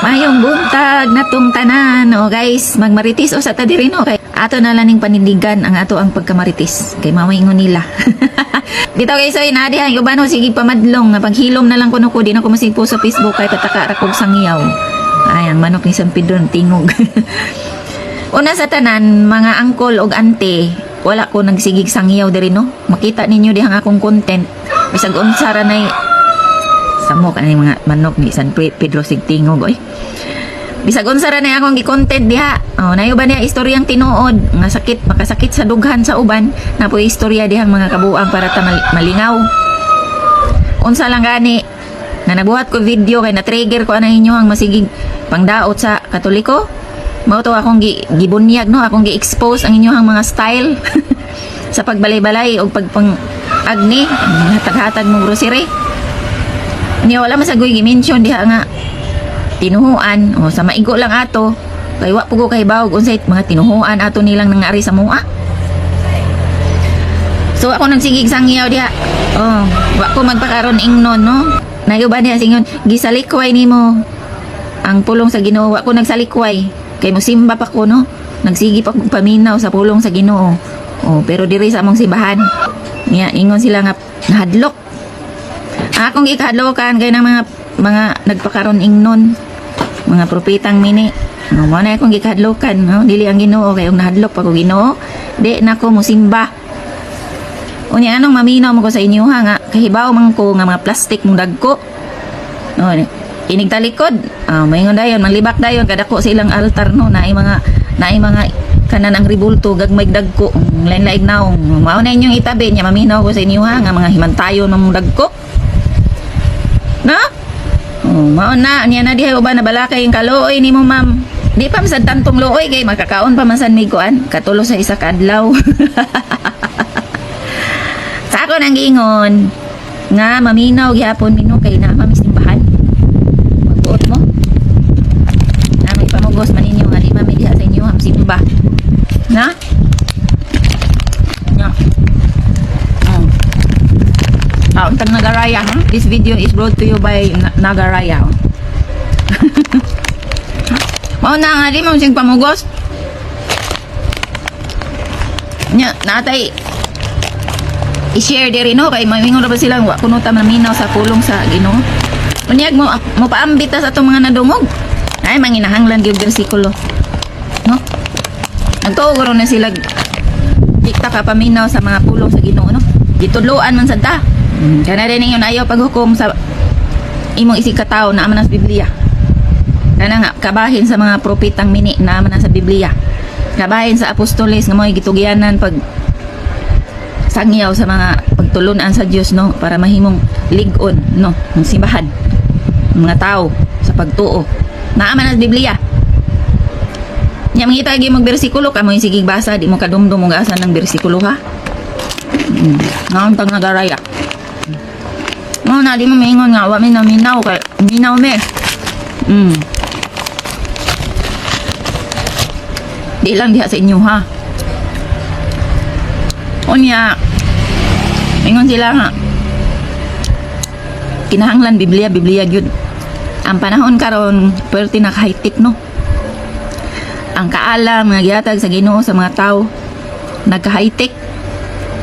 Mayong buntag natong tanan, o guys, magmaritis o sa tadiri no kay ato na laning panindigan ang ato ang pagkamaritis kay mamaingon nila. Dito guys, ay nadi ang uban no sige pamadlong nga paghilom na lang kuno ko di na ko masigpo sa Facebook kay pataka ra kog sangyaw. Ay ang manok ni San Pedro tingog. Una sa tanan, mga angkol og ante, wala ko nagsigig sangyaw diri no. Makita ninyo dihang akong content. Bisag unsa ra nay samo kanang mga manok ni San Pedro sigtingog oy. Bisag unsa ra na akong gi-content diha. Oh, nayo ba niya istoryang tinuod nga sakit makasakit sa dughan sa uban na po istorya dihang mga kabuang para ta malingaw. Unsa lang gani na nabuhat ko video kay na-trigger ko ana inyo ang masigig pangdaot sa Katoliko. Mao to akong gibunyag no, akong gi-expose ang inyohang mga style sa pagbalay-balay o pagpang agni, hatag-hatag mong grocery. Niya wala masagoy gi-mention diha nga tinuhuan o sa maigo lang ato kay wa pugo kay bawog unsay mga tinuhuan ato nilang nangari sa mua. So ako nagsigig sangyaw diha. Oh, wa ko magpakaron ingnon no. Nayo ba diha singon gisalikway nimo ang pulong sa Ginoo. Wa ko nagsalikway kay mosimba pa ko no. Nagsigi pa kog paminaw sa pulong sa Ginoo. Oh, pero diri sa among simbahan niya ingon sila nga nahadlok. Akong ikahadlokan kay ng mga nagpakaron ingnon mga propetang mini. No, mo na akong gikahadlokan, no? Dili ang Ginoo kay og nahadlok pa ko Ginoo, di nako mosimba. Unya anong maminaw mo ko sa inyo ha nga kahibaw man ko nga mga plastic mong dagko. No, inig talikod. Maingon dayon, manlibak dayon kadako sa ilang altar no, naay mga kanan ang ribulto gagmay dagko, lain-lain naong. Mao na inyong itabi nya maminaw ko sa inyo ha nga mga himantayon mong dagko. Na? Oh, mao na niya na dihay uban na balakay ang kaluoy nimo ma'am. Di pa masad tantong luoy kay makakaon pa man sad mi kuan katulo sa isa ka adlaw. Sa ako nang giingon nga maminaw gyapon mino kay na mamisimbahan. Magbuot mo. Na may pamugos man ninyo nga di mami diha sa inyo am simba. Na? Untang Nagaraya, huh? This video is brought to you by Nagaraya. Mao na nga di mo sing pamugos. Nya natay i-share diri no kay mamingon ra ba sila wa kuno ta maminaw sa pulong sa Ginoo. Unyag mo paambita sa atong mga nadungog. Ay manginahanglan gyud bersikulo. No? Nagtuo guro na sila dikta ka paminaw sa mga pulong sa Ginoo no. Gitudloan man sad ta. Kana rin yung ayaw paghukom sa imong isig katao na aman sa Biblia. Kana nga kabahin sa mga propetang mini na aman sa Biblia. Kabahin sa apostoles nga mo'y gitugyanan pag sangyaw sa mga pagtulunan sa Dios no para mahimong lig-on no ng simbahan mga tao sa pagtuo na aman sa Biblia. Nya mangita gyud mag bersikulo kamo sige basa di mo kadumdum og asa ng bersikulo ha. Untang Nagaraya. Oh, na di mo maingon nga, wa mi naminaw kay minaw me. Di lang diha sa inyo ha. Unya, maingon sila nga. Kinahanglan Biblia gyud. Ang panahon karon, perti na high-tech no. Ang kaalam nga gihatag sa Ginoo sa mga tao nagka-high-tech.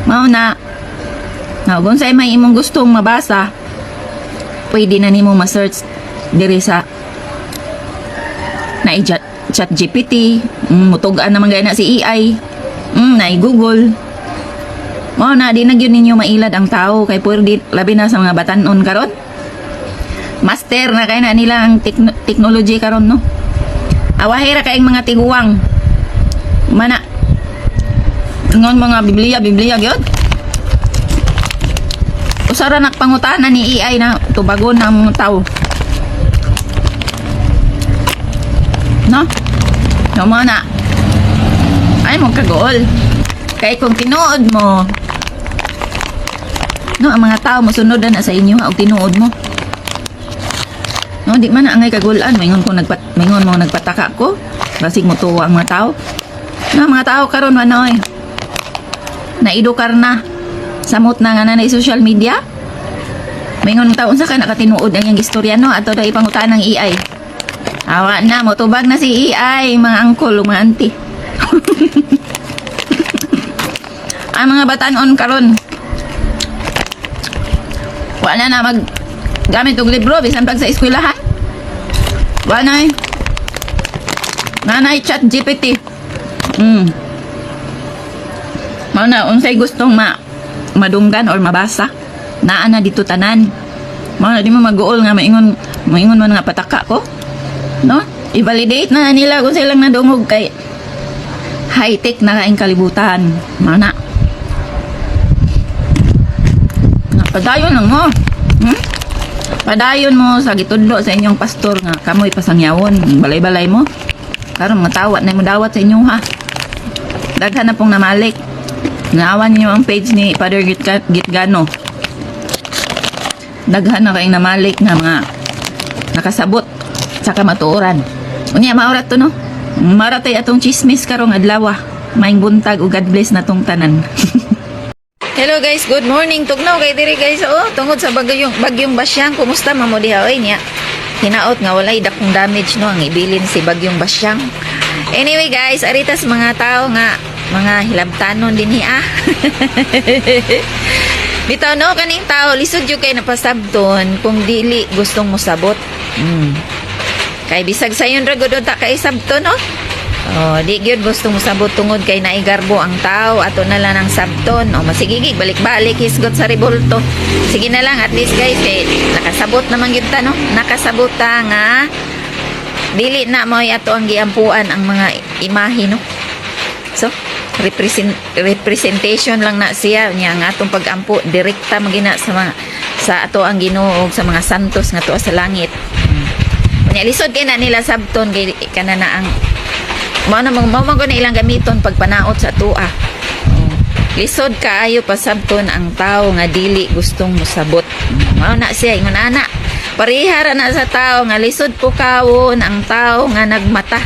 Mao na kung sa'y may imong gustong mabasa, pwede na nimo ma-search diri sa na chat GPT, mutugaan naman gaya na si AI, na Google. Mao na di na gyud ninyo mailad ang tao kay pwede labi na sa mga batan-on karon. Master na kay na nila ang technology karon no. Awahira kay mga tiguwang. Mana ngon mga Biblia gyud. Usara nakpangutana ni AI na tubagon na mga tao. No? No mo na. Ay mo kagool. Kay kung tinuod mo, no, ang mga tao mo sunod na sa inyo o tinuod mo. No, di man na angay kagulan. Maingon mo nagpataka ko. Basig mo tuwa ang mga tao. No, mga tao karon manoy. Naidukar na. Samot na nga na social media. Maingon taon sa ka nakatinuod ang iyang istorya no ato da ipangutan ng AI. Awa na, motubag na si EI, mga angkol, mga auntie. Ang mga batanon karon. Wala na mag gamit og libro bisan pag sa eskwelahan. Wala na. Nanay chat GPT. Mana unsay gustong madunggan or mabasa, naa na dito tanan. Mana di mo mag-goal nga maingon man nga pataka ko. No? I-validate na nila kung silang nadungog kay high-tech na kaing kalibutan. Mana? Padayon lang mo. Padayon mo sa gitudlo sa inyong pastor nga kamoy pasangyawon. Balay-balay mo. Karon mga tawat na mo dawat sa inyo ha. Daghan na pong namalik. Naawan niyo ang page ni Father Gitgano. Daghan na kayong namalik nga mga nakasabot sa kamatuoran. Unya maorat to no. Maratay atong chismis karong adlaw. Maing buntag ug God bless na tong tanan. Hello guys, good morning. Tugnaw kay diri guys. Tungod sa bagyong Basyang, kumusta mamo diha oy niya? Hinaot nga walay dakong damage no ang ibilin si bagyong Basyang. Anyway guys, aritas mga tao nga mga hilabtanon din hiya. Bitaw no kaning tao lisod jud kay napasabton kung dili gustong mo sabot. Kay bisag sayon ra gud ta kay sabton no. Di gyud gustong mo sabot tungod kay naigarbo ang tao ato na lang ang sabton. Masigigig balik-balik hisgot sa rebolto. Sige na lang at least guys kay nakasabot naman gyud ta no. Nakasabot ta nga dili na mo ato ang giampuan ang mga imahe no. So representation lang na siya niya nga atong pag-ampo direkta magina sa ato ang Ginoo sa mga santos nga tuwa sa langit. Unya lisod kay na nila sabton kay kana na ang mao na ilang gamiton pagpanaot sa tuwa. Lisod kaayo pasabton ang tao nga dili gustong musabot. Mao na siya ingon ana. Parihara na sa tao nga lisod po kawon ang tao nga nagmata.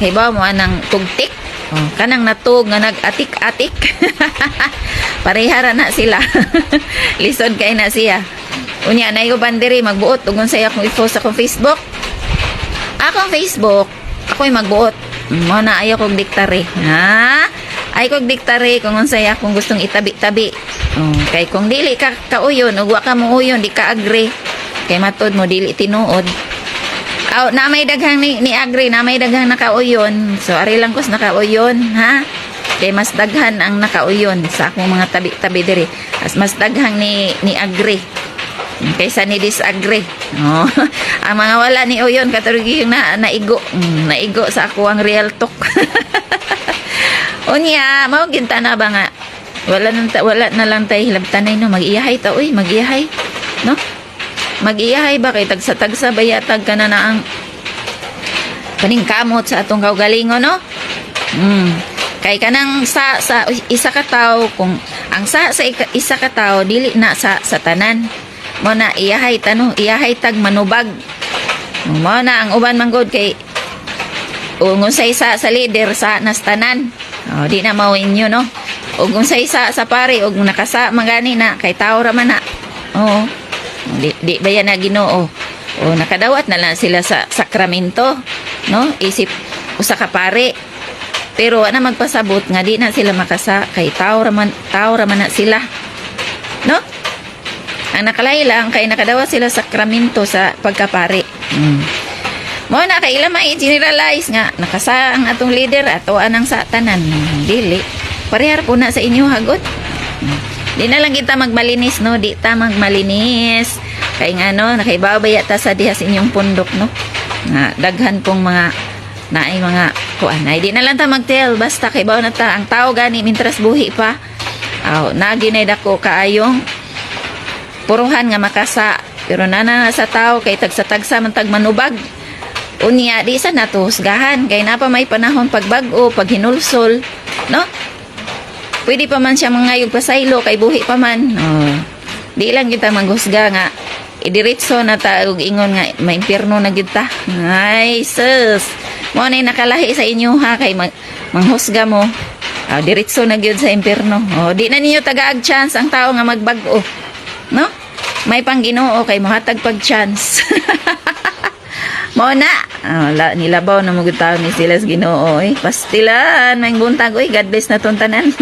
Kay ba mo anang tugtik? Kanang natug nga nag-atik-atik. Parihara na sila. Lisod kay na siya. Unya na yung bandiri magbuot ug unsay akong i-post akong Facebook. Akong Facebook, ako'y magbuot. Mo na ayaw kong diktare. Ay kong diktare kung unsay akong gustong itabi-tabi. Kay kung dili ka kauyon ug wa ka mo uyon di ka agree. Kay matod mo dili tinuod. Na may daghang ni agree, na may daghang nakauyon. So ari lang kos nakauyon, ha? Kay mas daghan ang nakauyon sa akong mga tabi-tabi diri. Mas daghang ni agree kaysa ni disagree. Ang mga wala ni uyon katulog yung naigo sa ako ang real talk. Unya mao ginta na ba nga wala na lang tay hilabtanay no mag-iyahay ta uy mag-iyahay no mag-iyahay ba kay tagsa bayatag kana na ang kaning kamot sa atong kaugalingon no. Kay kanang sa isa ka tawo kung ang sa isa ka tawo dili na sa tanan mo na iyahay tag manubag mo na ang uban manggod kay unsay sa leader sa nastanan di na mao inyo no ug unsay sa pare ug nakasa magani na kay tao ra man na di ba yan na Ginoo nakadawat na lang sila sa sakramento no isip usa ka pare pero ana magpasabot nga di na sila makasa kay tao ra man na sila no. Ang nakalay lang kay nakadawa sila sakramento sa pagkapare. Mo na kay ila ma-generalize nga nakasa ang atong leader ato anang sa tanan. Dili. Parehar po na sa inyo hagot. Di na lang kita magmalinis no, di ta magmalinis. Kay nga no, nakaibabaya ta sa diha sa inyong pundok no. Nga daghan pong mga naay mga kuan. Ay di na lang ta magtel basta kay bawo na ta ang tao gani mintras buhi pa. Naginay dako kaayong puruhan nga makasa pero nana sa tao kay tagsa man tag manubag unya di sa nato husgahan kay napa may panahon pagbag-o pag hinulsol no pwede pa man siya mangayog pasaylo kay buhi pa man di lang kita maghusga nga idiretso na ta og ingon nga may impierno na gyud ta ay sus mo na nakalahi sa inyo ha kay manghusga mo diretso na gyud sa impierno di na ninyo tagaag chance ang tao nga magbag-o no? May pang Ginoo kay mohatag pag chance. Mo na. Nilabaw na mo gud taon ni sila sa Ginoo. Pastilan, may buntag. Uy, God bless na tong tanan.